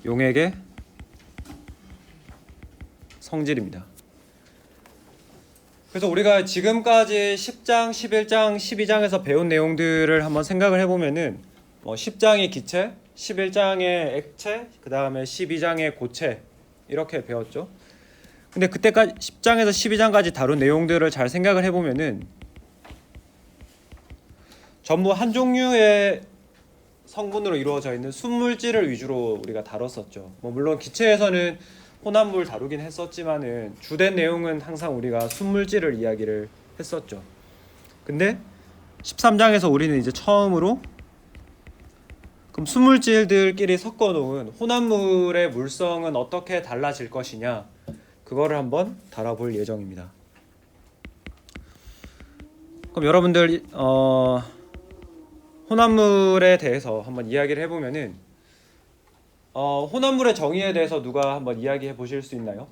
용액의 성질입니다. 그래서 우리가 지금까지 10장, 11장, 12장에서 배운 내용들을 한번 생각을 해보면은 10장의 기체, 11장의 액체, 그 다음에 12장의 고체 이렇게 배웠죠. 근데 그때까지 10장에서 12장까지 다룬 내용들을 잘 생각을 해보면은 전부 한 종류의 성분으로 이루어져 있는 순물질을 위주로 우리가 다뤘었죠. 물론 기체에서는 혼합물 다루긴 했었지만은 주된 내용은 항상 우리가 순물질을 이야기를 했었죠. 근데 13장에서 우리는 이제 처음으로 그럼 순물질들끼리 섞어 놓은 혼합물의 물성은 어떻게 달라질 것이냐, 그거를 한번 다뤄볼 예정입니다. 그럼 여러분들 혼합물에 대해서 한번 이야기를 해보면은 혼합물의 정의에 대해서 누가 한번 이야기해 보실 수 있나요?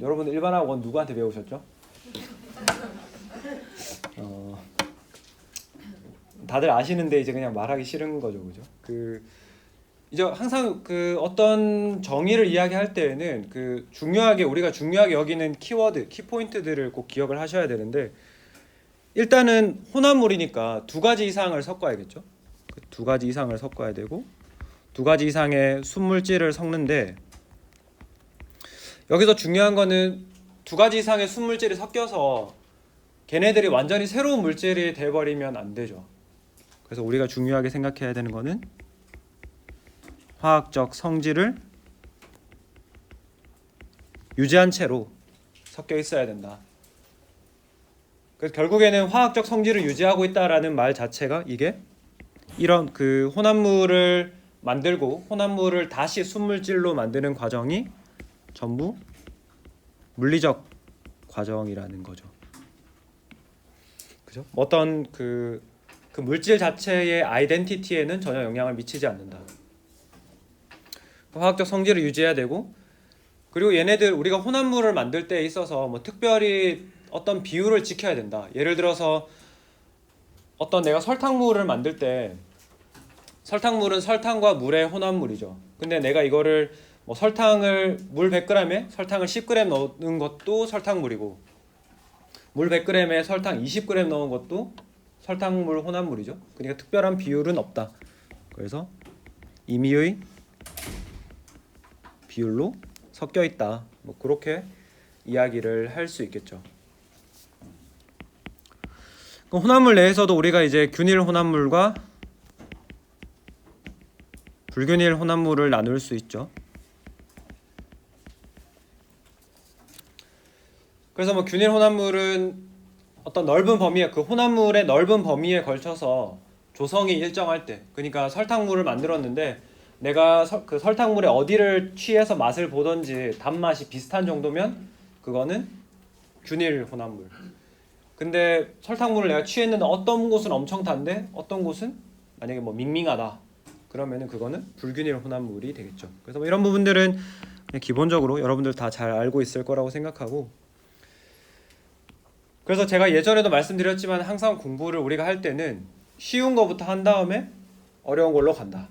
여러분 일반학원 누구한테 배우셨죠? 다들 아시는데 이제 그냥 말하기 싫은 거죠, 그죠? 이제 항상 어떤 정의를 이야기할 때에는 우리가 중요하게 여기는 키워드, 키포인트들을 꼭 기억을 하셔야 되는데, 일단은 혼합물이니까 두 가지 이상을 섞어야겠죠. 두 가지 이상을 섞어야 되고 두 가지 이상의 순물질을 섞는데, 여기서 중요한 거는 두 가지 이상의 순물질이 섞여서 걔네들이 완전히 새로운 물질이 돼버리면 안 되죠. 그래서 우리가 중요하게 생각해야 되는 거는 화학적 성질을 유지한 채로 섞여 있어야 된다. 그래서 결국에는 화학적 성질을 유지하고 있다라는 말 자체가 이게 이런 혼합물을 만들고 혼합물을 다시 순물질로 만드는 과정이 전부 물리적 과정이라는 거죠. 그죠? 어떤 그 물질 자체의 아이덴티티에는 전혀 영향을 미치지 않는다. 화학적 성질을 유지해야 되고, 그리고 얘네들 우리가 혼합물을 만들 때 있어서 특별히 어떤 비율을 지켜야 된다. 예를 들어서 어떤 내가 설탕물을 만들 때, 설탕물은 설탕과 물의 혼합물이죠. 근데 내가 이거를 설탕을 물 100g에 설탕을 10g 넣는 것도 설탕물이고, 물 100g에 설탕 20g 넣은 것도 설탕물 혼합물이죠. 그러니까 특별한 비율은 없다. 그래서 임의의 비율로 섞여 있다. 그렇게 이야기를 할 수 있겠죠. 혼합물 내에서도 우리가 이제 균일 혼합물과 불균일 혼합물을 나눌 수 있죠. 그래서 균일 혼합물은 어떤 넓은 범위에, 혼합물의 넓은 범위에 걸쳐서 조성이 일정할 때, 그러니까 설탕물을 만들었는데 내가 설탕물의 어디를 취해서 맛을 보던지 단맛이 비슷한 정도면 그거는 균일 혼합물. 근데 설탕물을 내가 취했는데 어떤 곳은 엄청 단데 어떤 곳은 만약에 밍밍하다, 그러면은 그거는 불균일 혼합물이 되겠죠. 그래서 이런 부분들은 그냥 기본적으로 여러분들 다 잘 알고 있을 거라고 생각하고, 그래서 제가 예전에도 말씀드렸지만 항상 공부를 우리가 할 때는 쉬운 거부터 한 다음에 어려운 걸로 간다.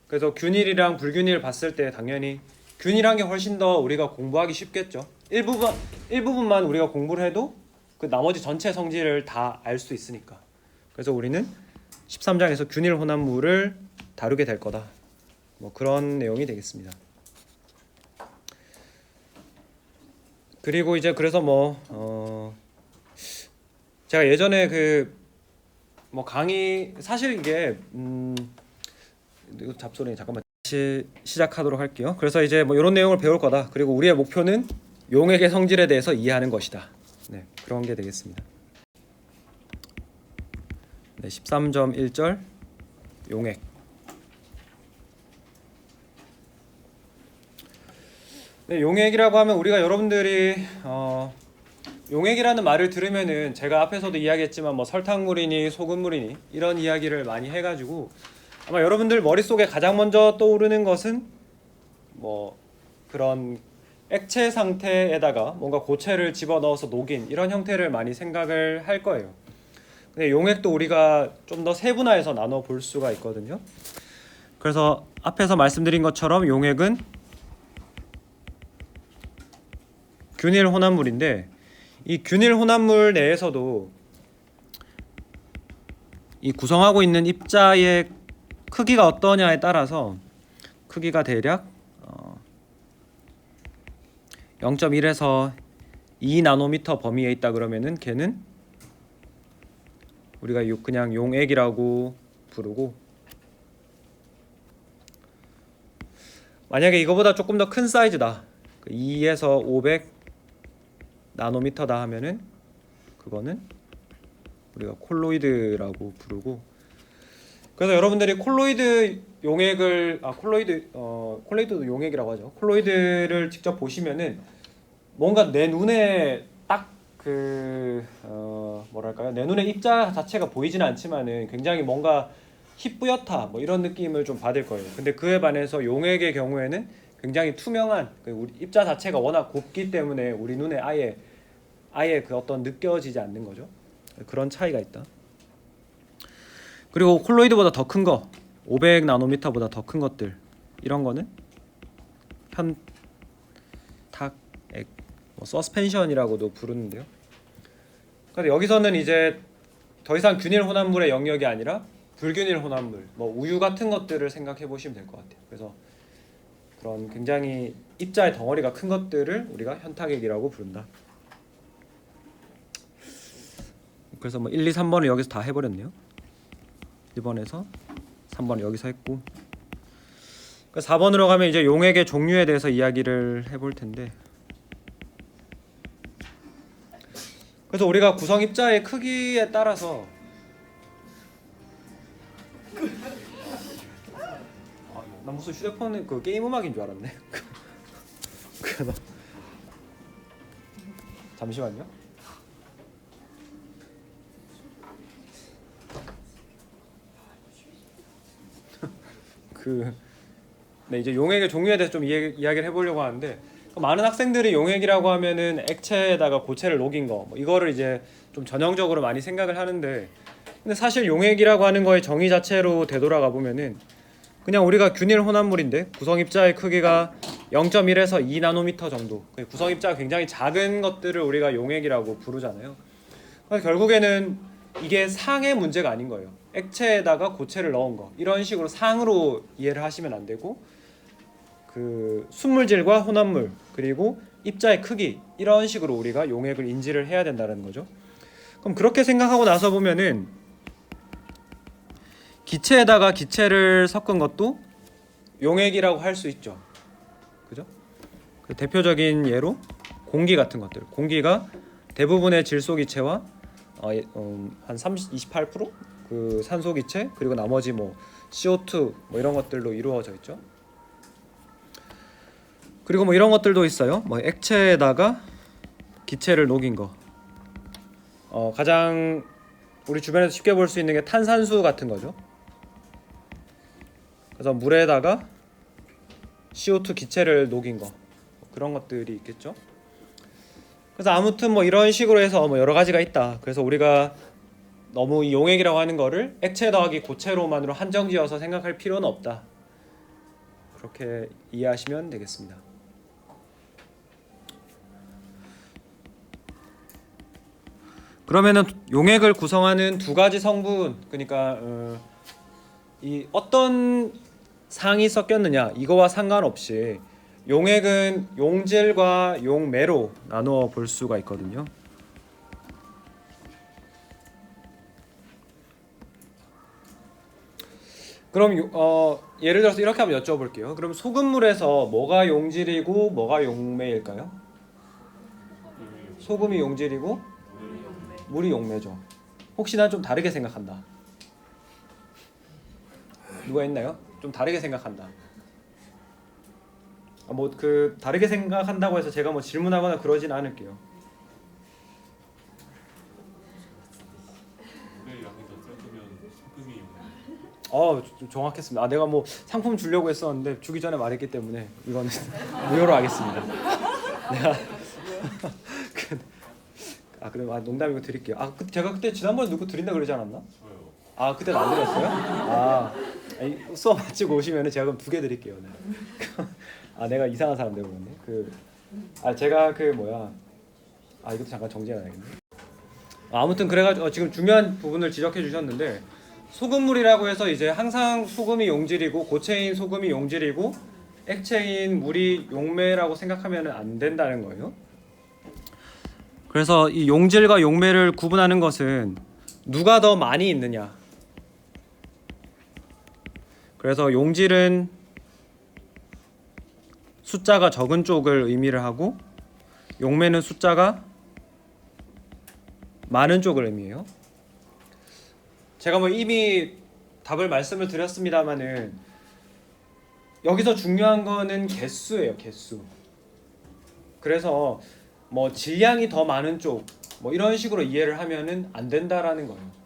그래서 균일이랑 불균일 봤을 때 당연히 균일한 게 훨씬 더 우리가 공부하기 쉽겠죠. 일부분만 우리가 공부를 해도 그 나머지 전체 성질을 다 알 수 있으니까. 그래서 우리는 13장에서 균일 혼합물을 다루게 될 거다. 그런 내용이 되겠습니다. 그리고 이제 그래서 제가 예전에 강의, 사실 이게 이거 잡소리 잠깐만 다시 시작하도록 할게요. 그래서 이제 이런 내용을 배울 거다. 그리고 우리의 목표는 용액의 성질에 대해서 이해하는 것이다. 네, 그런 게 되겠습니다. 네, 13.1절 용액. 네, 용액이라고 하면 우리가 여러분들이 용액이라는 말을 들으면은 제가 앞에서도 이야기했지만 설탕물이니 소금물이니 이런 이야기를 많이 해가지고 아마 여러분들 머릿속에 가장 먼저 떠오르는 것은 그런 액체 상태에다가 뭔가 고체를 집어넣어서 녹인 이런 형태를 많이 생각을 할 거예요. 근데 용액도 우리가 좀 더 세분화해서 나눠 볼 수가 있거든요. 그래서 앞에서 말씀드린 것처럼 용액은 균일 혼합물인데 이 균일 혼합물 내에서도 이 구성하고 있는 입자의 크기가 어떠냐에 따라서 크기가 대략 0.1에서 2 나노미터 범위에 있다 그러면은 걔는 우리가 그냥 용액이라고 부르고, 만약에 이거보다 조금 더 큰 사이즈다 2에서 500 나노미터다 하면은 그거는 우리가 콜로이드라고 부르고, 그래서 여러분들이 콜로이드 용액을 콜로이드도 용액이라고 하죠. 콜로이드를 직접 보시면은 뭔가 내 눈에 딱 뭐랄까요, 내 눈에 입자 자체가 보이지는 않지만은 굉장히 뭔가 희뿌옇다 뭐 이런 느낌을 좀 받을 거예요. 근데 그에 반해서 용액의 경우에는 굉장히 투명한, 우리 입자 자체가 워낙 곱기 때문에 우리 눈에 아예 그 어떤 느껴지지 않는 거죠. 그런 차이가 있다. 그리고 콜로이드보다 더 큰 거, 500 나노미터보다 더 큰 것들, 이런 거는 현탁액, 서스펜션이라고도 부르는데요. 그래서 여기서는 이제 더 이상 균일 혼합물의 영역이 아니라 불균일 혼합물, 우유 같은 것들을 생각해 보시면 될 것 같아요. 그래서 그런 굉장히 입자의 덩어리가 큰 것들을 우리가 현탁액이라고 부른다. 그래서 1, 2, 3번을 여기서 다 해버렸네요. 1번에서 3번을 여기서 했고, 4번으로 가면 이제 용액의 종류에 대해서 이야기를 해볼 텐데, 그래서 우리가 구성 입자의 크기에 따라서 나 무슨 휴대폰 그 게임 음악인 줄 알았네. 그래서 잠시만요. 네, 이제 용액의 종류에 대해서 좀 이야기를 해보려고 하는데, 많은 학생들이 용액이라고 하면은 액체에다가 고체를 녹인 거, 이거를 이제 좀 전형적으로 많이 생각을 하는데, 근데 사실 용액이라고 하는 거의 정의 자체로 되돌아가 보면은 그냥 우리가 균일 혼합물인데 구성 입자의 크기가 0.1에서 2 나노미터 정도, 구성 입자가 굉장히 작은 것들을 우리가 용액이라고 부르잖아요. 그래서 결국에는 이게 상의 문제가 아닌 거예요. 액체에다가 고체를 넣은 거, 이런 식으로 상으로 이해를 하시면 안 되고, 그 순물질과 혼합물 그리고 입자의 크기, 이런 식으로 우리가 용액을 인지를 해야 된다는 거죠. 그럼 그렇게 생각하고 나서 보면은 기체에다가 기체를 섞은 것도 용액이라고 할 수 있죠. 그죠? 그 대표적인 예로 공기 같은 것들, 공기가 대부분의 질소 기체와 한 28% 그 산소 기체, 그리고 나머지 CO2 이런 것들로 이루어져 있죠. 그리고 이런 것들도 있어요. 액체에다가 기체를 녹인 거. 가장 우리 주변에서 쉽게 볼 수 있는 게 탄산수 같은 거죠. 그래서 물에다가 CO2 기체를 녹인 거, 그런 것들이 있겠죠. 그래서 아무튼 이런 식으로 해서 여러 가지가 있다. 그래서 우리가 너무 이 용액이라고 하는 거를 액체 더하기 고체로만으로 한정지어서 생각할 필요는 없다. 그렇게 이해하시면 되겠습니다. 그러면은 용액을 구성하는 두 가지 성분, 그러니까 이 어떤 상이 섞였느냐 이거와 상관없이 용액은 용질과 용매로 나누어 볼 수가 있거든요. 그럼 예를 들어서 이렇게 한번 여쭤볼게요. 그럼 소금물에서 뭐가 용질이고 뭐가 용매일까요? 소금이 용질이고 물이 용매죠. 혹시나 좀 다르게 생각한다, 누가 있나요? 좀 다르게 생각한다. 다르게 생각한다고 해서 제가 질문하거나 그러진 않을게요. 정확했습니다. 내가 상품 주려고 했었는데 주기 전에 말했기 때문에 이거는 무효로 하겠습니다. 내가 그럼 농담이고 드릴게요. 제가 그때 지난번에 누구 드린다 그러지 않았나? 저요. 그때는 안 드렸어요? 수업 마치고 오시면은 제가 그럼 2개 드릴게요. 네. 내가 이상한 사람 되고 제가 이것도 잠깐 정지해놔야겠네. 아무튼 그래가지고 지금 중요한 부분을 지적해 주셨는데, 소금물이라고 해서 이제 항상 소금이 용질이고 고체인 소금이 용질이고 액체인 물이 용매라고 생각하면 안 된다는 거예요. 그래서 이 용질과 용매를 구분하는 것은 누가 더 많이 있느냐. 그래서 용질은 숫자가 적은 쪽을 의미를 하고, 용매는 숫자가 많은 쪽을 의미해요. 제가 이미 답을 말씀을 드렸습니다만은 여기서 중요한 거는 개수예요, 개수. 그래서 질량이 더 많은 쪽 이런 식으로 이해를 하면은 안 된다라는 거예요.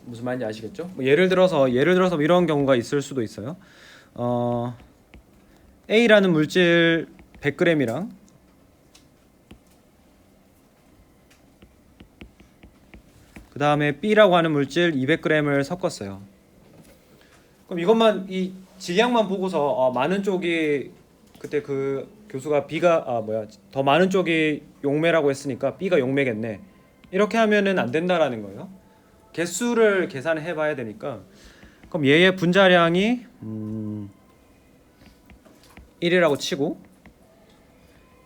무슨 말인지 아시겠죠? 예를 들어서 이런 경우가 있을 수도 있어요. A라는 물질 100g이랑 그 다음에 B라고 하는 물질 200g을 섞었어요. 그럼 이것만 이 질량만 보고서 많은 쪽이, 그때 그 교수가 B가 더 많은 쪽이 용매라고 했으니까 B가 용매겠네, 이렇게 하면은 안 된다라는 거예요. 개수를 계산해 봐야 되니까. 그럼 얘의 분자량이 1이라고 치고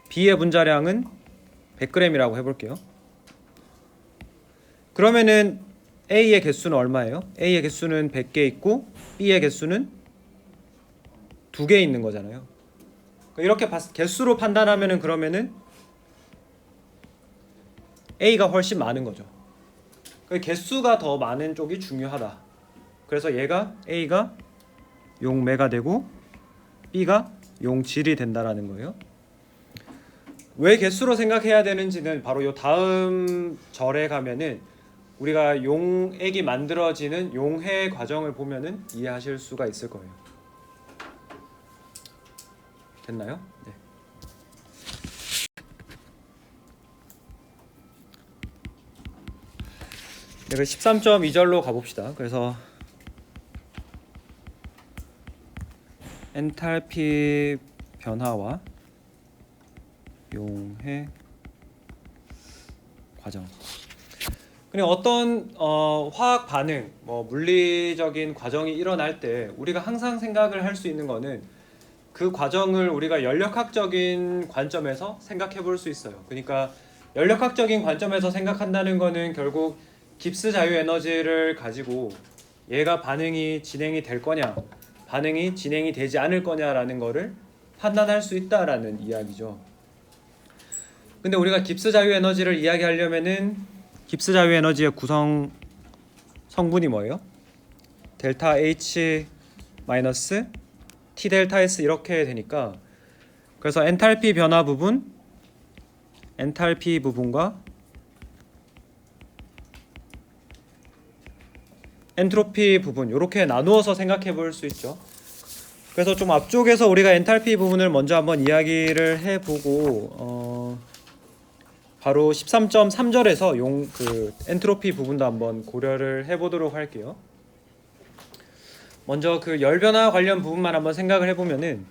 B의 분자량은 100g이라고 해볼게요. 그러면은 A의 개수는 얼마예요? A의 개수는 100개 있고 B의 개수는 2개 있는 거잖아요. 이렇게 개수로 판단하면은 그러면은 A가 훨씬 많은 거죠. 개수가 더 많은 쪽이 중요하다. 그래서 A가 용매가 되고 B가 용질이 된다라는 거예요. 왜 개수로 생각해야 되는지는 바로 요 다음 절에 가면은 우리가 용액이 만들어지는 용해 과정을 보면은 이해하실 수가 있을 거예요. 됐나요? 네. 그 13.2절로 가봅시다. 그래서 엔탈피 변화와 용해 과정. 그냥 어떤 화학 반응, 물리적인 과정이 일어날 때 우리가 항상 생각을 할 수 있는 거는 그 과정을 우리가 연력학적인 관점에서 생각해 볼 수 있어요. 그러니까 연력학적인 관점에서 생각한다는 거는 결국 깁스 자유 에너지를 가지고 얘가 반응이 진행이 될 거냐, 반응이 진행이 되지 않을 거냐라는 거를 판단할 수 있다라는 이야기죠. 근데 우리가 깁스 자유 에너지를 이야기하려면은 깁스 자유 에너지의 구성 성분이 뭐예요? 델타 H 마이너스 T 델타 S 이렇게 되니까, 그래서 엔탈피 변화 부분, 엔탈피 부분과 엔트로피 부분 이렇게 나누어서 생각해 볼 수 있죠. 그래서 좀 앞쪽에서 우리가 엔탈피 부분을 먼저 한번 이야기를 해보고 바로 13.3절에서 그 엔트로피 부분도 한번 고려를 해보도록 할게요. 먼저 그 열변화 관련 부분만 한번 생각을 해보면은,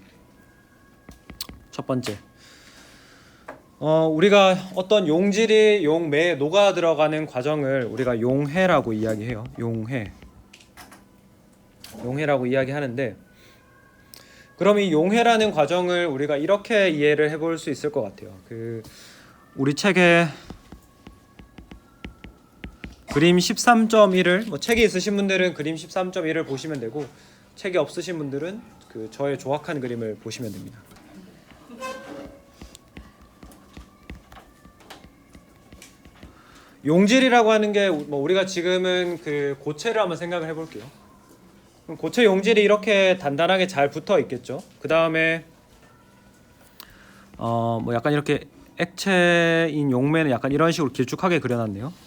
첫 번째, 우리가 어떤 용질이 용매에 녹아 들어가는 과정을 우리가 용해라고 이야기해요. 용해라고 이야기하는데, 그럼 이 용해라는 과정을 우리가 이렇게 이해를 해볼 수 있을 것 같아요. 우리 책에 그림 13.1을 책이 있으신 분들은 그림 13.1을 보시면 되고, 책이 없으신 분들은 저의 조각한 그림을 보시면 됩니다. 용질이라고 하는 게 우리가 지금은 그 고체를 한번 생각을 해볼게요. 고체 용질이 이렇게 단단하게 잘 붙어 있겠죠. 그 다음에 약간 이렇게 액체인 용매는 약간 이런 식으로 길쭉하게 그려놨네요.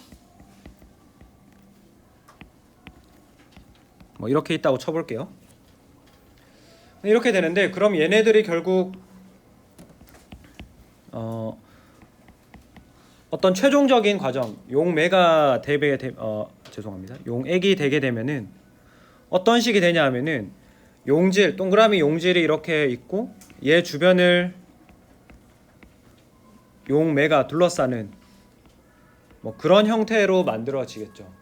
이렇게 있다고 쳐볼게요. 이렇게 되는데, 그럼 얘네들이 결국 어떤 최종적인 과정, 용매가 죄송합니다. 용액이 되게 되면은 어떤 식이 되냐 하면은 용질, 동그라미 용질이 이렇게 있고 얘 주변을 용매가 둘러싸는 뭐 그런 형태로 만들어지겠죠.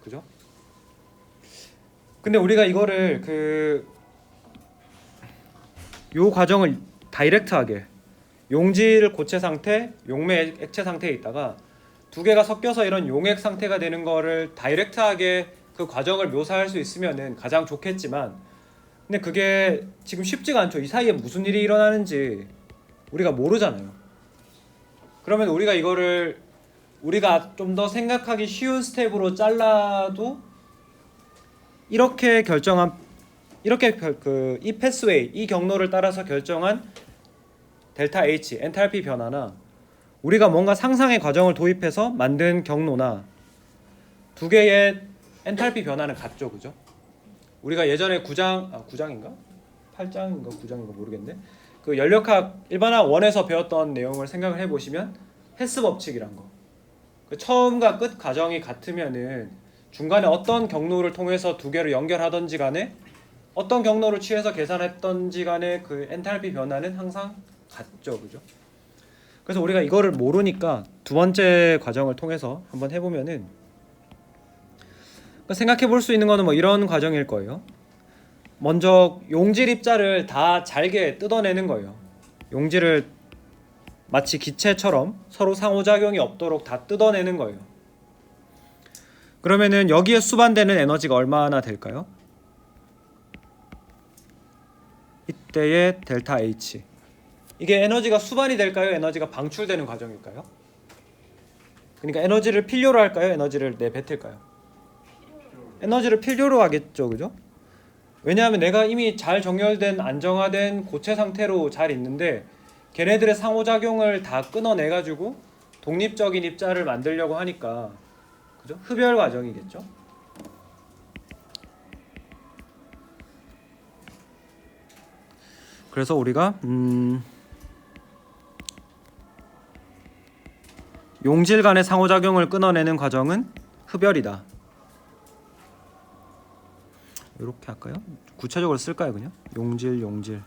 그죠? 근데 우리가 이거를 요 과정을 다이렉트하게 용질 고체 상태, 용매 액체 상태에 있다가 두 개가 섞여서 이런 용액 상태가 되는 거를 다이렉트하게 그 과정을 묘사할 수 있으면은 가장 좋겠지만, 근데 그게 지금 쉽지가 않죠. 이 사이에 무슨 일이 일어나는지 우리가 모르잖아요. 그러면 우리가 이거를 우리가 좀 더 생각하기 쉬운 스텝으로 잘라도 이렇게 결정한 이 패스웨이, 이 경로를 따라서 결정한 델타 H, 엔탈피 변화나 우리가 뭔가 상상의 과정을 도입해서 만든 경로나 두 개의 엔탈피 변화는 같죠, 그죠? 우리가 예전에 9장인가? 8장인가 9장인가 모르겠네. 그 연력학 일반학 1에서 배웠던 내용을 생각을 해보시면 헤스 법칙이란 거. 그 처음과 끝 과정이 같으면은 중간에 어떤 경로를 통해서 두 개를 연결하던지 간에 어떤 경로를 취해서 계산했던지 간에 그 엔탈피 변화는 항상 같죠, 그죠? 그래서 우리가 이거를 모르니까 두 번째 과정을 통해서 한번 해보면은 생각해 볼 수 있는 거는 뭐 이런 과정일 거예요. 먼저 용질 입자를 다 잘게 뜯어내는 거예요. 용질을 마치 기체처럼 서로 상호작용이 없도록 다 뜯어내는 거예요. 그러면은 여기에 수반되는 에너지가 얼마나 될까요? 이때의 델타 H. 이게 에너지가 수반이 될까요? 에너지가 방출되는 과정일까요? 그러니까 에너지를 필요로 할까요? 에너지를 내뱉을까요? 에너지를 필요로 하겠죠, 그죠? 왜냐하면 내가 이미 잘 정렬된 안정화된 고체 상태로 잘 있는데 걔네들의 상호작용을 다 끊어내가지고 독립적인 입자를 만들려고 하니까, 그죠? 흡열 과정이겠죠. 그래서 우리가 용질 간의 상호작용을 끊어내는 과정은 흡열이다. 이렇게 할까요? 구체적으로 쓸까요, 그냥? 용질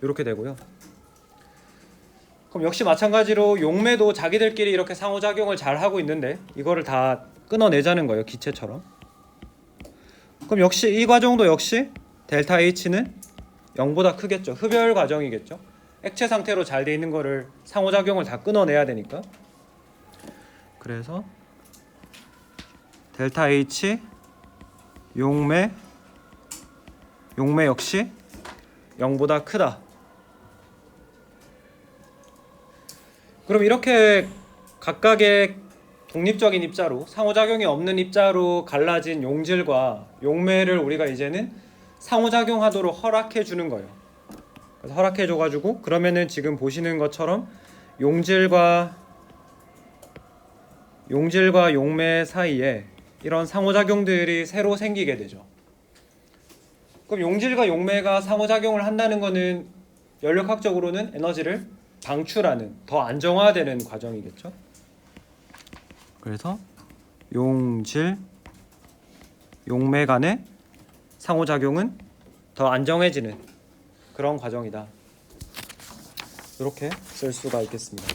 이렇게 되고요. 그럼 역시 마찬가지로 용매도 자기들끼리 이렇게 상호작용을 잘 하고 있는데 이거를 다 끊어내자는 거예요, 기체처럼. 그럼 역시 이 과정도 역시 델타 H는 0보다 크겠죠. 흡열 과정이겠죠. 액체 상태로 잘 돼 있는 거를 상호작용을 다 끊어내야 되니까. 그래서 델타 H 용매 역시 0보다 크다. 그럼 이렇게 각각의 독립적인 입자로 상호작용이 없는 입자로 갈라진 용질과 용매를 우리가 이제는 상호작용하도록 허락해 주는 거예요. 그래서 허락해 줘가지고 그러면은 지금 보시는 것처럼 용질과 용매 사이에 이런 상호작용들이 새로 생기게 되죠. 그럼 용질과 용매가 상호작용을 한다는 거는 연력학적으로는 에너지를 방출하는, 더 안정화되는 과정이겠죠. 그래서 용질, 용매 간의 상호작용은 더 안정해지는 그런 과정이다. 이렇게 쓸 수가 있겠습니다.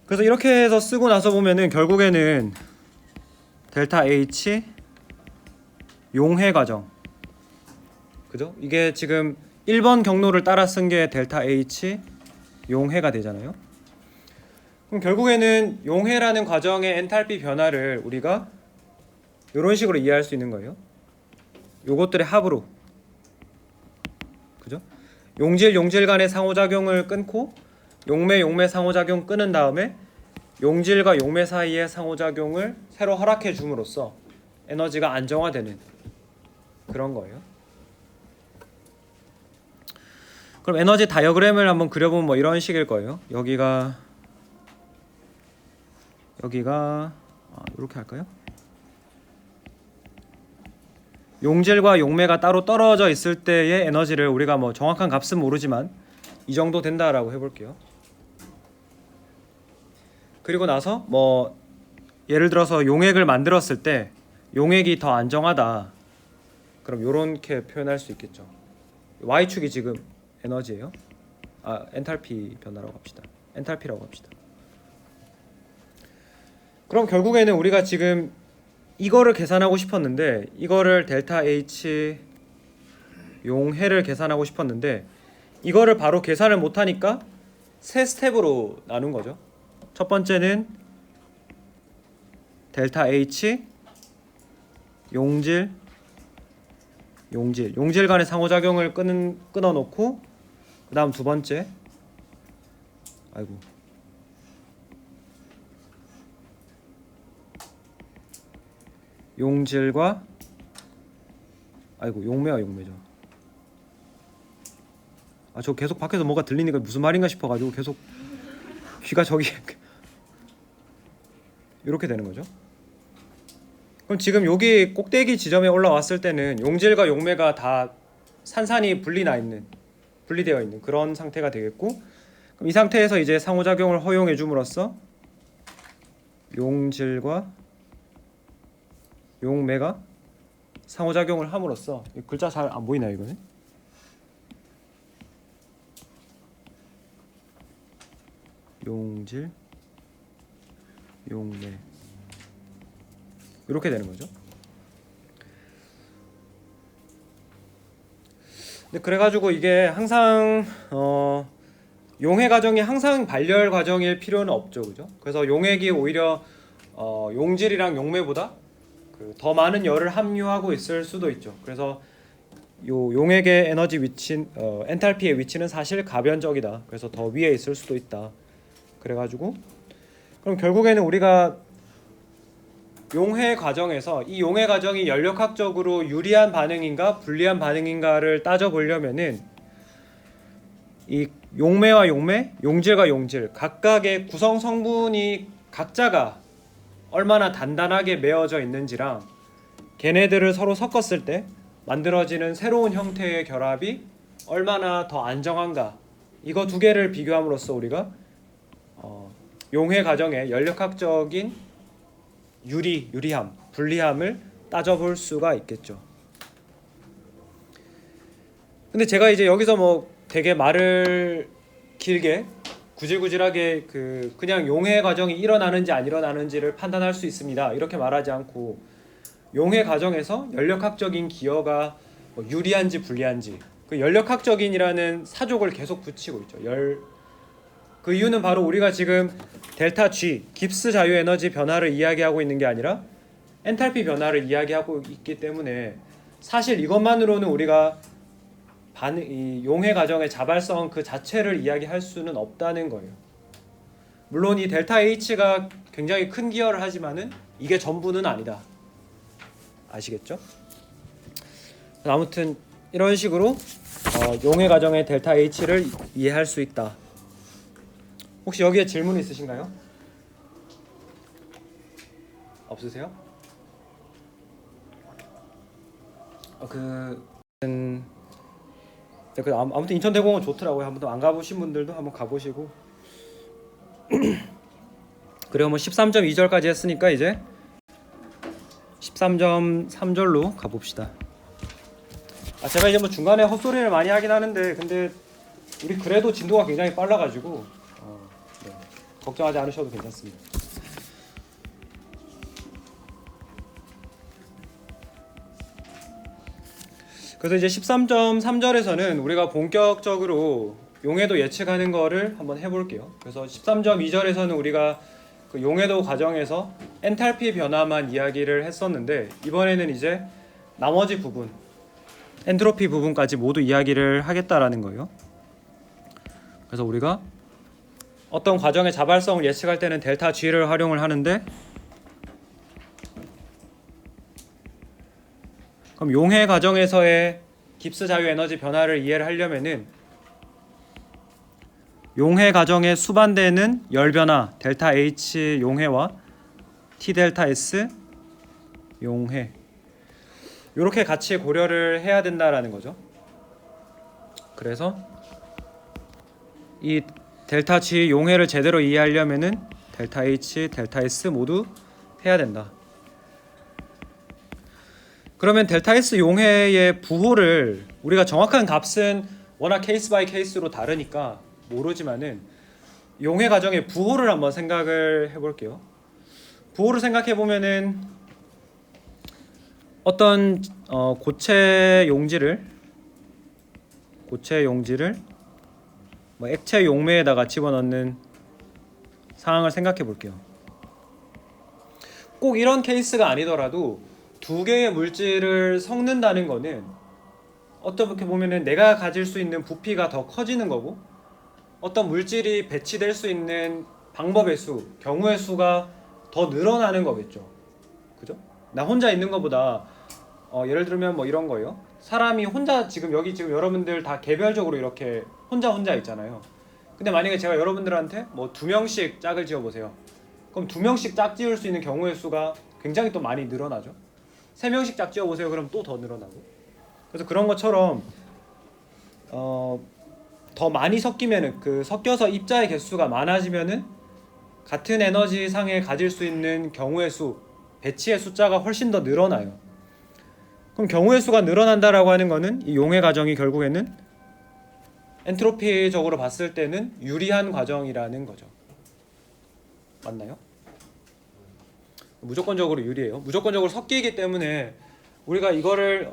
그래서 이렇게 해서 쓰고 나서 보면은 결국에는 델타 H 용해 과정, 그죠? 이게 지금 1번 경로를 따라 쓴 게 델타 H 용해가 되잖아요. 그럼 결국에는 용해라는 과정의 엔탈피 변화를 우리가 이런 식으로 이해할 수 있는 거예요. 요것들의 합으로, 그죠? 용질 간의 상호작용을 끊고 용매 상호작용 끊은 다음에 용질과 용매 사이의 상호작용을 새로 허락해 줌으로써 에너지가 안정화되는 그런 거예요. 그럼 에너지 다이어그램을 한번 그려보면 뭐 이런 식일 거예요. 여기가 이렇게 할까요? 용질과 용매가 따로 떨어져 있을 때의 에너지를 우리가 뭐 정확한 값은 모르지만 이 정도 된다라고 해볼게요. 그리고 나서 뭐 예를 들어서 용액을 만들었을 때 용액이 더 안정하다. 그럼 요렇게 표현할 수 있겠죠. Y축이 지금 에너지예요. 엔탈피 변화라고 합시다. 엔탈피라고 합시다. 그럼 결국에는 우리가 지금 이거를 계산하고 싶었는데 이거를 델타 H 용해를 계산하고 싶었는데 이거를 바로 계산을 못하니까 세 스텝으로 나눈 거죠. 첫 번째는 델타 H 용질 간의 상호작용을 끊어놓고 그 다음 두 번째 용질과 용매죠. 저 계속 밖에서 뭐가 들리니까 무슨 말인가 싶어가지고 계속 귀가 저기 이렇게 되는 거죠. 그럼 지금 여기 꼭대기 지점에 올라왔을 때는 용질과 용매가 다 산산이 분리되어 있는 그런 상태가 되겠고, 그럼 이 상태에서 이제 상호작용을 허용해 줌으로써 용질과 용매가 상호작용을 함으로써 글자 잘 안 보이나요 이거는? 용질 용매 이렇게 되는 거죠. 근데 그래가지고 이게 항상 용해 과정이 항상 발열 과정일 필요는 없죠, 그죠? 그래서 용액이 오히려 용질이랑 용매보다 더 많은 열을 함유하고 있을 수도 있죠. 그래서 요 용액의 에너지 엔탈피의 위치는 사실 가변적이다. 그래서 더 위에 있을 수도 있다. 그래가지고 그럼 결국에는 우리가 용해 과정에서 이 용해 과정이 연력학적으로 유리한 반응인가 불리한 반응인가를 따져보려면은 이 용매와 용매, 용질과 용질 각각의 구성 성분이 각자가 얼마나 단단하게 매어져 있는지랑 걔네들을 서로 섞었을 때 만들어지는 새로운 형태의 결합이 얼마나 더 안정한가, 이거 두 개를 비교함으로써 우리가 용해 과정의 연력학적인 유리함, 불리함을 따져볼 수가 있겠죠. 근데 제가 이제 여기서 뭐 되게 말을 길게 구질구질하게 그냥 용해 과정이 일어나는지 안 일어나는지를 판단할 수 있습니다, 이렇게 말하지 않고 용해 과정에서 연력학적인 기여가 뭐 유리한지 불리한지 그 연력학적인이라는 사족을 계속 붙이고 있죠. 그 이유는 바로 우리가 지금 델타 G 깁스 자유 에너지 변화를 이야기하고 있는 게 아니라 엔탈피 변화를 이야기하고 있기 때문에 사실 이것만으로는 우리가 이 용해 과정의 자발성 그 자체를 이야기할 수는 없다는 거예요. 물론 이 델타 H가 굉장히 큰 기여를 하지만은 이게 전부는 아니다. 아시겠죠? 아무튼 이런 식으로 용해 과정의 델타 H를 이해할 수 있다. 혹시 여기에 질문 있으신가요? 없으세요? 아무튼 인천대공원 좋더라고요. 한번 안 가보신 분들도 한번 가보시고. 그리고 뭐 13.2절까지 했으니까 이제 13.3절로 가봅시다. 제가 이제 뭐 중간에 헛소리를 많이 하긴 하는데 근데 우리 그래도 진도가 굉장히 빨라가지고 네, 걱정하지 않으셔도 괜찮습니다. 그래서 이제 13.3절에서는 우리가 본격적으로 용해도 예측하는 거를 한번 해볼게요. 그래서 13.2절에서는 우리가 그 용해도 과정에서 엔탈피 변화만 이야기를 했었는데 이번에는 이제 나머지 부분, 엔트로피 부분까지 모두 이야기를 하겠다라는 거예요. 그래서 우리가 어떤 과정의 자발성을 예측할 때는 델타 G를 활용을 하는데, 그럼 용해 과정에서의 깁스 자유 에너지 변화를 이해를 하려면은 용해 과정에 수반되는 열 변화 델타 H 용해와 T 델타 S 용해, 이렇게 같이 고려를 해야 된다라는 거죠. 그래서 이 델타 G 용해를 제대로 이해하려면은 델타 H, 델타 S 모두 해야 된다. 그러면 델타 S 용해의 부호를 우리가 정확한 값은 워낙 케이스 바이 케이스로 다르니까 모르지만은 용해 과정의 부호를 한번 생각을 해볼게요. 부호를 생각해 보면은 어떤 고체 용지를 뭐 액체 용매에다가 집어넣는 상황을 생각해 볼게요. 꼭 이런 케이스가 아니더라도 두 개의 물질을 섞는다는 거는 어떻게 보면은 내가 가질 수 있는 부피가 더 커지는 거고 어떤 물질이 배치될 수 있는 방법의 수, 경우의 수가 더 늘어나는 거겠죠. 그죠? 나 혼자 있는 것보다 예를 들면 뭐 이런 거예요. 사람이 혼자 지금 여기 지금 여러분들 다 개별적으로 이렇게 혼자 있잖아요. 근데 만약에 제가 여러분들한테 뭐 2명씩 짝을 지어 보세요. 그럼 2명씩 짝 지을 수 있는 경우의 수가 굉장히 또 많이 늘어나죠. 3명씩 짝 지어 보세요. 그럼 또 더 늘어나고. 그래서 그런 것처럼 더 많이 섞이면은 그 섞여서 입자의 개수가 많아지면은 같은 에너지 상에 가질 수 있는 경우의 수, 배치의 숫자가 훨씬 더 늘어나요. 그럼 경우의 수가 늘어난다라고 하는 거는 이 용해 과정이 결국에는 엔트로피적으로 봤을 때는 유리한 과정이라는 거죠. 맞나요? 무조건적으로 유리해요. 무조건적으로 섞이기 때문에 우리가 이거를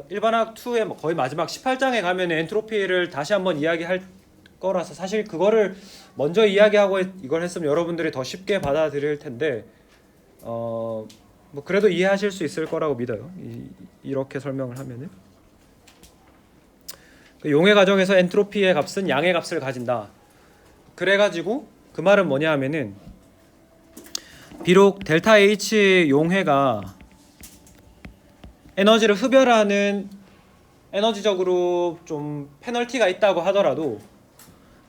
일반학 2의 뭐 거의 마지막 18장에 가면 엔트로피를 다시 한번 이야기할 거라서 사실 그거를 먼저 이야기하고 이걸 했으면 여러분들이 더 쉽게 받아들일 텐데 뭐 그래도 이해하실 수 있을 거라고 믿어요. 이렇게 설명을 하면은 그 용해 과정에서 엔트로피의 값은 양의 값을 가진다. 그래가지고 그 말은 뭐냐 하면은 비록 델타 H 용해가 에너지를 흡열하는 에너지적으로 좀 페널티가 있다고 하더라도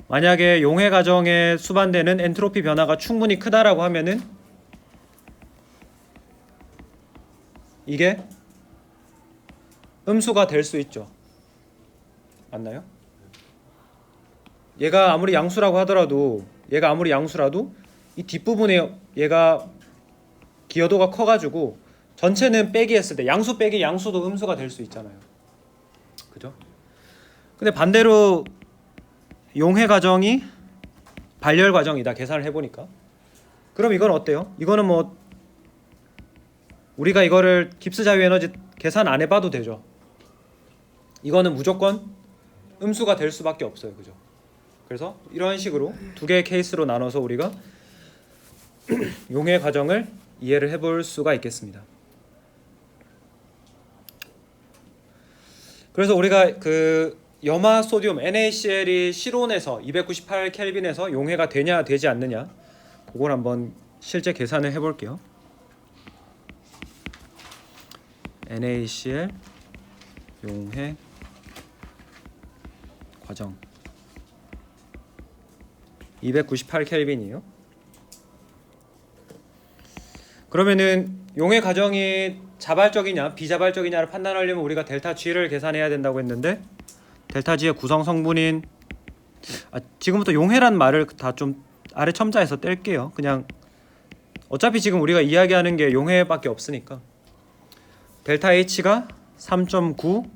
만약에 용해 과정에 수반되는 엔트로피 변화가 충분히 크다라고 하면은 이게 음수가 될 수 있죠. 맞나요? 얘가 아무리 양수라도 이 뒷부분에 얘가 기여도가 커가지고 전체는 빼기 했을 때 양수 빼기 양수도 음수가 될 수 있잖아요. 그죠? 근데 반대로 용해 과정이 발열 과정이다 계산을 해보니까 그럼 이건 어때요? 이거는 뭐 우리가 이거를 깁스 자유 에너지 계산 안 해봐도 되죠. 이거는 무조건 음수가 될 수밖에 없어요. 그죠? 그래서 이런 식으로 두 개의 케이스로 나눠서 우리가 용해 과정을 이해를 해볼 수가 있겠습니다. 그래서 우리가 그 염화 소듐 NaCl이 실온에서 298 켈빈에서 용해가 되냐 되지 않느냐 그걸 한번 실제 계산을 해볼게요. NaCl 용해 과정 298 켈빈이에요. 그러면은 용해 과정이 자발적이냐 비자발적이냐를 판단하려면 우리가 델타 G를 계산해야 된다고 했는데 델타 G의 구성 성분인 지금부터 용해란 말을 다 좀 아래 첨자에서 뗄게요. 그냥 어차피 지금 우리가 이야기하는 게 용해밖에 없으니까 델타 H가 3.9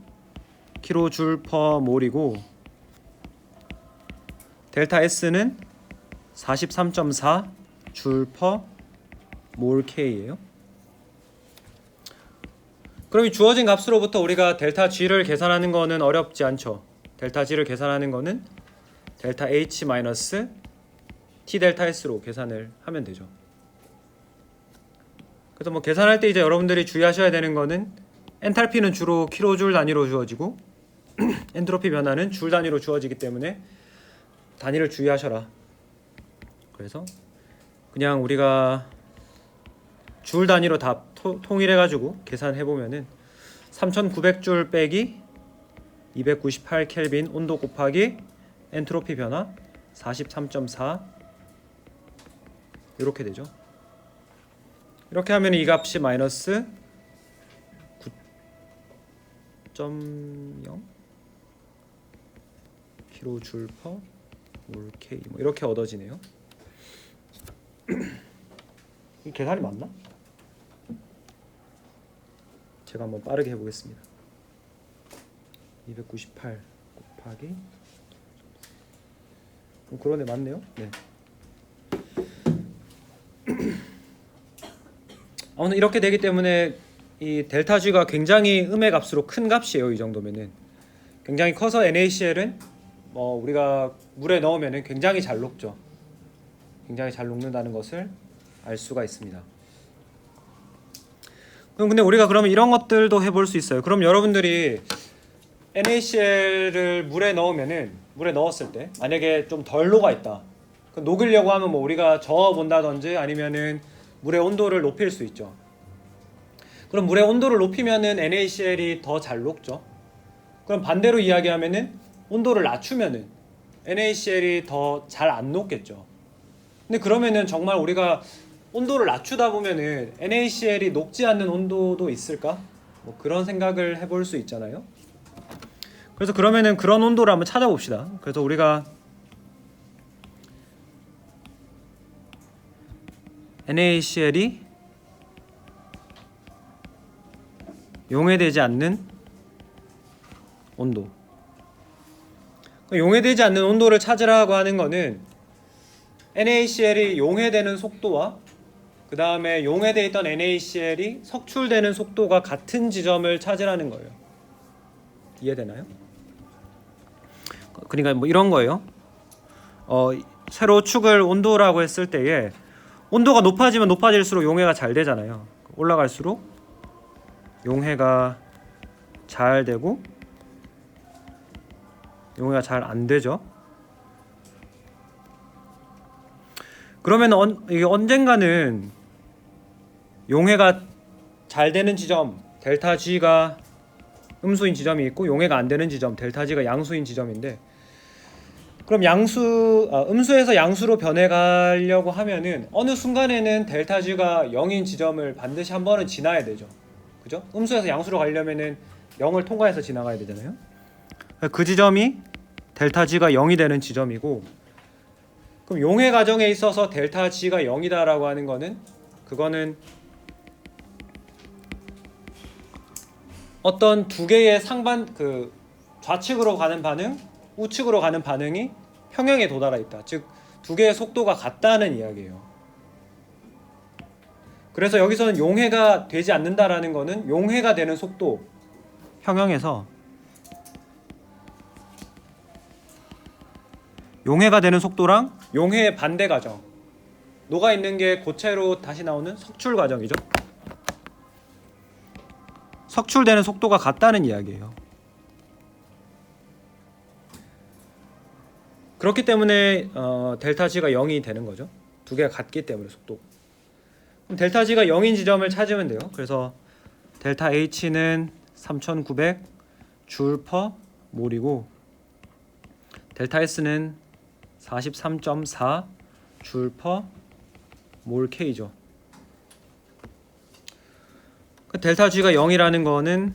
kJ/몰이고 델타 S는 43.4 J/몰K예요. 그럼 이 주어진 값으로부터 우리가 델타 G를 계산하는 거는 어렵지 않죠. 델타 G를 계산하는 거는 델타 H 마이너스 T 델타 S로 계산을 하면 되죠. 그래서 뭐 계산할 때 이제 여러분들이 주의하셔야 되는 거는 엔탈피는 주로 킬로줄 단위로 주어지고 엔트로피 변화는 줄 단위로 주어지기 때문에 단위를 주의하셔라. 그래서 그냥 우리가 줄 단위로 다 통일해가지고 계산해보면은 3900줄 빼기 298 켈빈 온도 곱하기 엔트로피 변화 43.4 이렇게 되죠. 이렇게 하면 이 값이 마이너스 4.0 kJ/몰 K 뭐 이렇게 얻어지네요. 이 계산이 맞나? 제가 한번 빠르게 해보겠습니다. 298 곱하기 그러네, 맞네요. 네. 아무튼 이렇게 되기 때문에 이 델타 G가 굉장히 음의 값으로 큰 값이에요. 이 정도면은 굉장히 커서 NaCl은 우리가 물에 넣으면은 굉장히 잘 녹죠. 굉장히 잘 녹는다는 것을 알 수가 있습니다. 그럼 근데 우리가 그러면 이런 것들도 해볼 수 있어요. 그럼 여러분들이 NaCl을 물에 넣었을 때 만약에 좀 덜 녹아 있다. 녹이려고 하면 뭐 우리가 저어 본다든지 아니면은 물의 온도를 높일 수 있죠. 그럼 물의 온도를 높이면은 NaCl이 더 잘 녹죠. 그럼 반대로 이야기하면은 온도를 낮추면은 NaCl이 더 잘 안 녹겠죠. 근데 그러면은 정말 우리가 온도를 낮추다 보면은 NaCl이 녹지 않는 온도도 있을까? 뭐 그런 생각을 해볼 수 있잖아요. 그래서 그러면은 그런 온도를 한번 찾아봅시다. 그래서 우리가 NaCl이 용해되지 않는 온도, 용해되지 않는 온도를 찾으라고 하는 거는 NaCl이 용해되는 속도와 그 다음에 용해되어 있던 NaCl이 석출되는 속도가 같은 지점을 찾으라는 거예요. 이해되나요? 그러니까 뭐 이런 거예요. 세로 축을 온도라고 했을 때에 온도가 높아지면 높아질수록 용해가 잘 되잖아요. 올라갈수록 용해가 잘 되고 용해가 잘 안 되죠. 그러면 이게 언젠가는 용해가 잘 되는 지점 델타 G가 음수인 지점이 있고 용해가 안 되는 지점 델타 G가 양수인 지점인데, 그럼 음수에서 양수로 변해가려고 하면은 어느 순간에는 델타 G가 0인 지점을 반드시 한 번은 지나야 되죠. 그죠? 음수에서 양수로 가려면은 0을 통과해서 지나가야 되잖아요. 그 지점이 델타 G가 0이 되는 지점이고, 그럼 용해 과정에 있어서 델타 G가 0이다라고 하는 거는 그거는 어떤 두 개의 좌측으로 가는 반응, 우측으로 가는 반응이 평행에 도달해 있다. 즉 두 개의 속도가 같다는 이야기예요. 그래서 여기서는 용해가 되지 않는다라는 거는 용해가 되는 속도 평형에서 용해가 되는 속도랑 용해의 반대 과정, 녹아 있는 게 고체로 다시 나오는 석출 과정이죠. 석출되는 속도가 같다는 이야기예요. 그렇기 때문에 델타 G가 0이 되는 거죠. 두 개가 같기 때문에 속도. 그럼 델타 G가 0인 지점을 찾으면 돼요. 그래서 델타 H는 3900 줄/몰이고 델타 S는 43.4 줄/몰 K죠. 델타 G가 0이라는 거는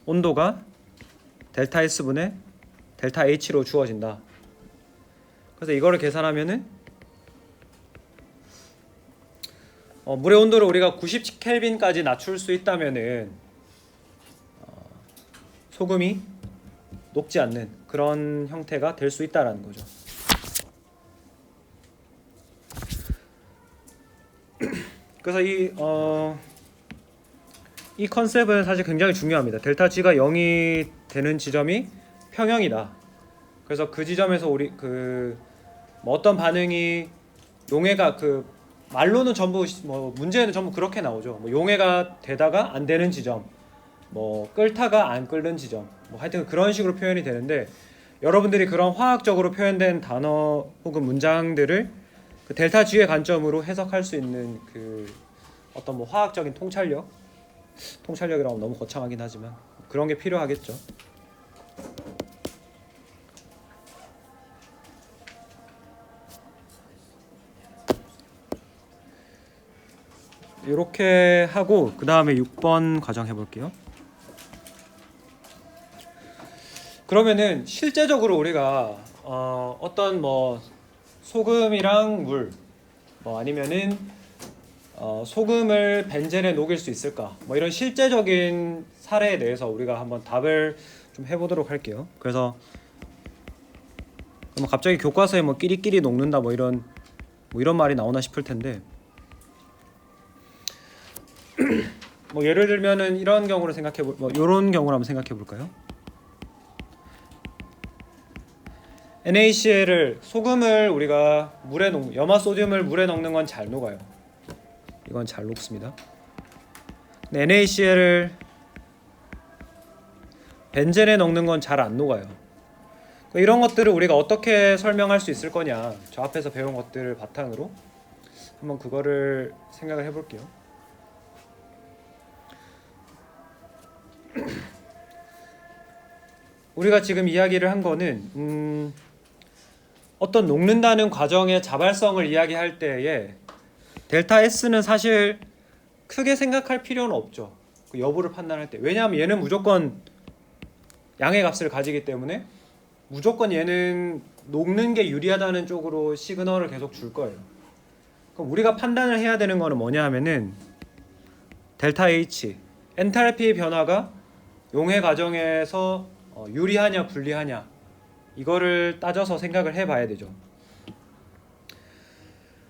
온도가 델타 S분의 델타 H로 주어진다. 그래서 이거를 계산하면은 물의 온도를 우리가 90켈빈까지 낮출 수 있다면은 소금이 녹지 않는 그런 형태가 될 수 있다라는 거죠. 그래서 이 컨셉은 사실 굉장히 중요합니다. 델타 G가 0이 되는 지점이 평형이다. 그래서 그 지점에서 우리 어떤 반응이 용해가 말로는 전부 문제는 전부 그렇게 나오죠. 용해가 되다가 안 되는 지점, 끓다가 안 끓는 지점, 하여튼 그런 식으로 표현이 되는데, 여러분들이 그런 화학적으로 표현된 단어 혹은 문장들을 델타 G의 관점으로 해석할 수 있는 어떤 화학적인 통찰력이라고 하면 너무 거창하긴 하지만 그런 게 필요하겠죠. 이렇게 하고 그 다음에 6번 과정 해볼게요. 그러면은 실제적으로 우리가 어떤 뭐 소금이랑 물 뭐 아니면은 소금을 벤젠에 녹일 수 있을까? 뭐 이런 실제적인 사례에 대해서 우리가 한번 답을 좀 해보도록 할게요. 그래서 뭐 갑자기 교과서에 뭐 끼리끼리 녹는다 뭐 이런 말이 나오나 싶을 텐데 뭐 예를 들면은 이런 경우를 뭐 이런 경우를 한번 생각해 볼까요? NaCl을 소금을 우리가 염화소듐을 물에 넣는 건 잘 녹아요. 이건 잘 녹습니다. 근데 NaCl을 벤젠에 넣는 건 잘 안 녹아요. 이런 것들을 우리가 어떻게 설명할 수 있을 거냐, 저 앞에서 배운 것들을 바탕으로 한번 그거를 생각을 해볼게요. 우리가 지금 이야기를 한 거는 어떤 녹는다는 과정의 자발성을 이야기할 때에 델타 S는 사실 크게 생각할 필요는 없죠. 그 여부를 판단할 때. 왜냐하면 얘는 무조건 양의 값을 가지기 때문에 무조건 얘는 녹는 게 유리하다는 쪽으로 시그널을 계속 줄 거예요. 그럼 우리가 판단을 해야 되는 거는 뭐냐 하면은 델타 H, 엔탈피 변화가 용해 과정에서 유리하냐 불리하냐 이거를 따져서 생각을 해봐야 되죠.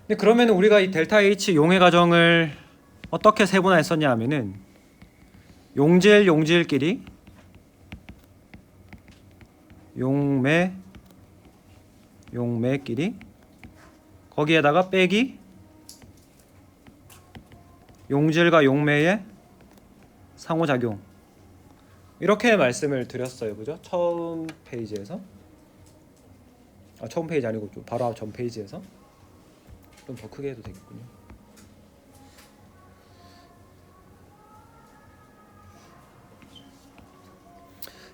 근데 그러면 우리가 이 델타 H 용해 과정을 어떻게 세분화했었냐 하면은 용질끼리 용매끼리 거기에다가 빼기 용질과 용매의 상호작용 이렇게 말씀을 드렸어요. 그죠? 처음 페이지에서 처음 페이지 아니고 바로 앞 전 페이지에서 좀 더 크게 해도 되겠군요.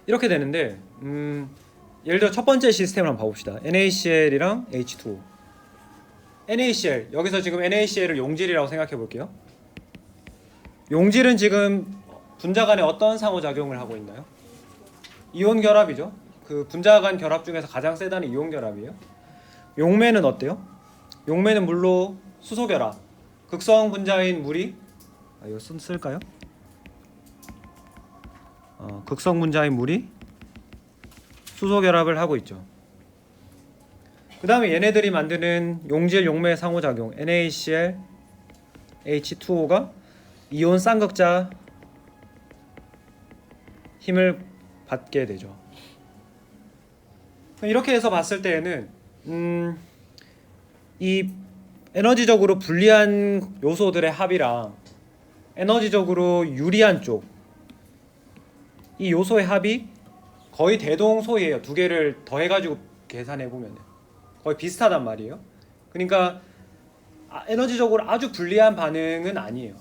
이렇게 되는데 예를 들어 첫 번째 시스템을 한번 봐봅시다. NaCl이랑 H2O. NaCl 여기서 지금 NaCl을 용질이라고 생각해 볼게요. 용질은 지금 분자 간에 어떤 상호작용을 하고 있나요? 이온 결합이죠. 그 분자 간 결합 중에서 가장 세다는 이온 결합이에요. 용매는 어때요? 용매는 물로 수소 결합. 극성 분자인 물이 이거 쓸까요? 극성 분자인 물이 수소 결합을 하고 있죠. 그 다음에 얘네들이 만드는 용질 용매 상호작용 NaCl H2O가 이온 쌍극자 힘을 받게 되죠. 이렇게 해서 봤을 때에는 이 에너지적으로 불리한 요소들의 합이랑 에너지적으로 유리한 쪽 이 요소의 합이 거의 대동소이해요. 두 개를 더해가지고 계산해보면 거의 비슷하단 말이에요. 그러니까 에너지적으로 아주 불리한 반응은 아니에요.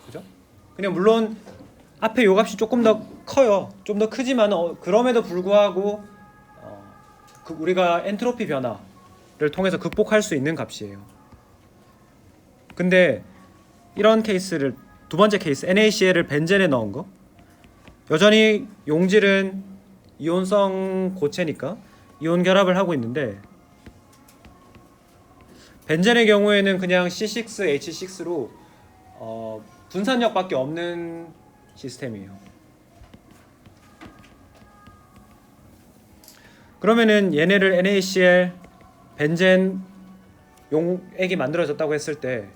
그죠? 그냥 물론 앞에 요 값이 조금 더 커요. 좀 더 크지만 그럼에도 불구하고 우리가 엔트로피 변화를 통해서 극복할 수 있는 값이에요. 근데 이런 케이스를 두 번째 케이스 NaCl을 벤젠에 넣은 거 여전히 용질은 이온성 고체니까 이온 결합을 하고 있는데 벤젠의 경우에는 그냥 C6H6로 분산력밖에 없는 시스템이에요. 그러면은 얘네를 NaCl 벤젠 용액이 만들어졌다고 했을 때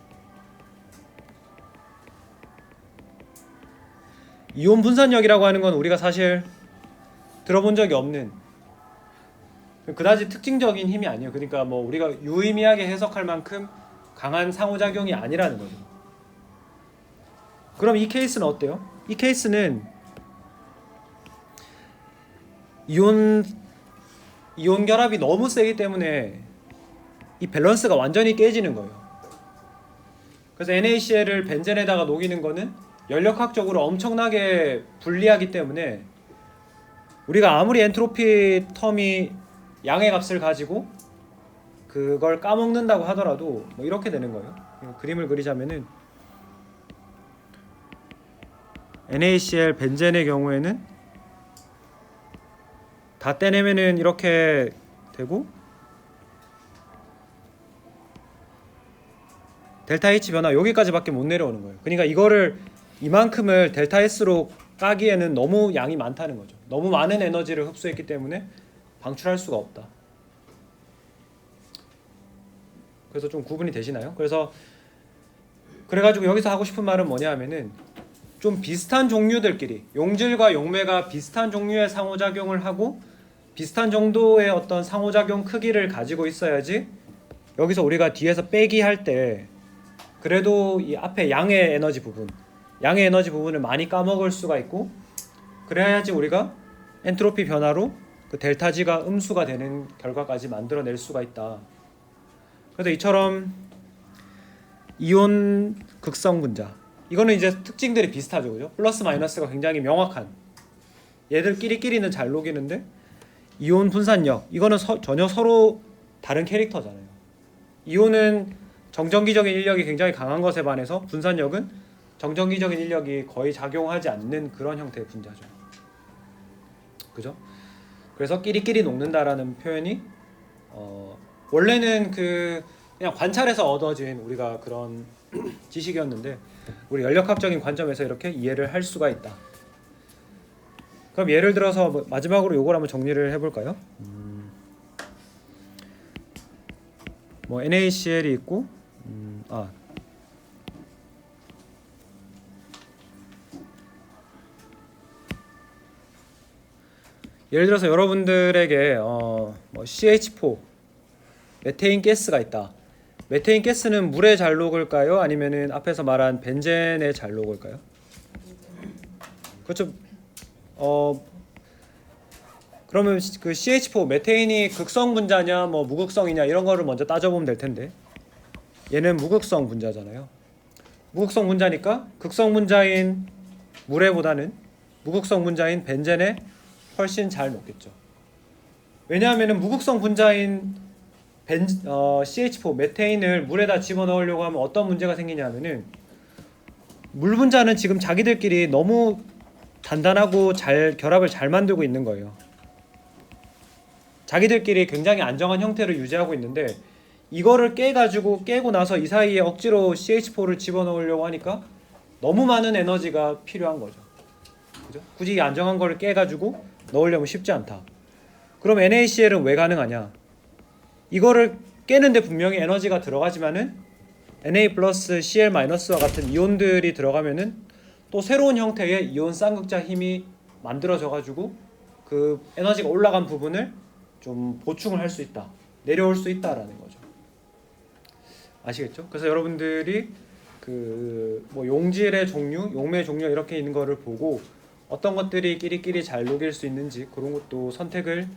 이온 분산력이라고 하는 건 우리가 사실 들어본 적이 없는 그다지 특징적인 힘이 아니에요. 그러니까 뭐 우리가 유의미하게 해석할 만큼 강한 상호작용이 아니라는 거죠. 그럼 이 케이스는 어때요? 이 케이스는 이온 결합이 너무 세기 때문에 이 밸런스가 완전히 깨지는 거예요. 그래서 NaCl을 벤젠에다가 녹이는 거는 연력학적으로 엄청나게 불리하기 때문에 우리가 아무리 엔트로피 텀이 양의 값을 가지고 그걸 까먹는다고 하더라도 뭐 이렇게 되는 거예요. 그림을 그리자면은 NaCl 벤젠의 경우에는 다 떼내면은 이렇게 되고 델타 H 변화 여기까지밖에 못 내려오는 거예요. 그러니까 이거를 이만큼을 델타 S로 까기에는 너무 양이 많다는 거죠. 너무 많은 에너지를 흡수했기 때문에 방출할 수가 없다. 그래서 좀 구분이 되시나요? 그래가지고 여기서 하고 싶은 말은 뭐냐 하면은 좀 비슷한 종류들끼리 용질과 용매가 비슷한 종류의 상호작용을 하고 비슷한 정도의 어떤 상호작용 크기를 가지고 있어야지 여기서 우리가 뒤에서 빼기 할 때 그래도 이 앞에 양의 에너지 부분을 많이 까먹을 수가 있고 그래야지 우리가 엔트로피 변화로 그 델타 G가 음수가 되는 결과까지 만들어낼 수가 있다. 그래서 이처럼 이온 극성 분자 이거는 이제 특징들이 비슷하죠, 그죠? 플러스 마이너스가 굉장히 명확한 얘들끼리는 잘 녹이는데 이온 분산력 이거는 전혀 서로 다른 캐릭터잖아요. 이온은 정전기적인 인력이 굉장히 강한 것에 반해서 분산력은 정전기적인 인력이 거의 작용하지 않는 그런 형태의 분자죠. 그죠? 그래서 끼리끼리 녹는다라는 표현이 원래는 그냥 관찰에서 얻어진 우리가 그런 지식이었는데 우리 연력학적인 관점에서 이렇게 이해를 할 수가 있다. 그럼 예를 들어서 마지막으로 요걸 한번 정리를 해볼까요? 뭐 NaCl이 있고 예를 들어서 여러분들에게 뭐 CH4 메테인 가스가 있다. 메테인 가스는 물에 잘 녹을까요? 아니면은 앞에서 말한 벤젠에 잘 녹을까요? 그렇죠. 그러면 그 CH4 메테인이 극성 분자냐 뭐 무극성이냐 이런 거를 먼저 따져보면 될 텐데 얘는 무극성 분자잖아요. 무극성 분자니까 극성 분자인 물에보다는 무극성 분자인 벤젠에 훨씬 잘 녹겠죠. 왜냐하면은 무극성 분자인 CH4 메테인을 물에다 집어넣으려고 하면 어떤 문제가 생기냐면은 물 분자는 지금 자기들끼리 너무 단단하고 잘 결합을 잘 만들고 있는 거예요. 자기들끼리 굉장히 안정한 형태를 유지하고 있는데 이거를 깨고 나서 이 사이에 억지로 CH4를 집어넣으려고 하니까 너무 많은 에너지가 필요한 거죠. 그죠? 굳이 이 안정한 거를 깨가지고 넣으려면 쉽지 않다. 그럼 NaCl은 왜 가능하냐? 이거를 깨는데 분명히 에너지가 들어가지만은 Na 플러스 Cl 마이너스와 같은 이온들이 들어가면은 또 새로운 형태의 이온 쌍극자 힘이 만들어져가지고 그 에너지가 올라간 부분을 좀 보충을 할 수 있다, 내려올 수 있다라는 거죠. 아시겠죠? 그래서 여러분들이 그 뭐 용질의 종류, 용매의 종류 이렇게 있는 거를 보고 어떤 것들이 끼리끼리 잘 녹일 수 있는지 그런 것도 선택을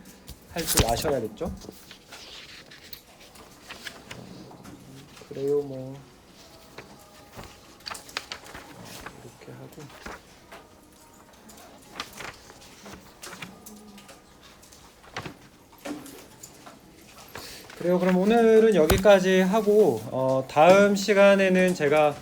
할 줄 아셔야겠죠. 그래요, 뭐 이렇게 하고. 그래요. 그럼 오늘은 여기까지 하고 다음 시간에는 제가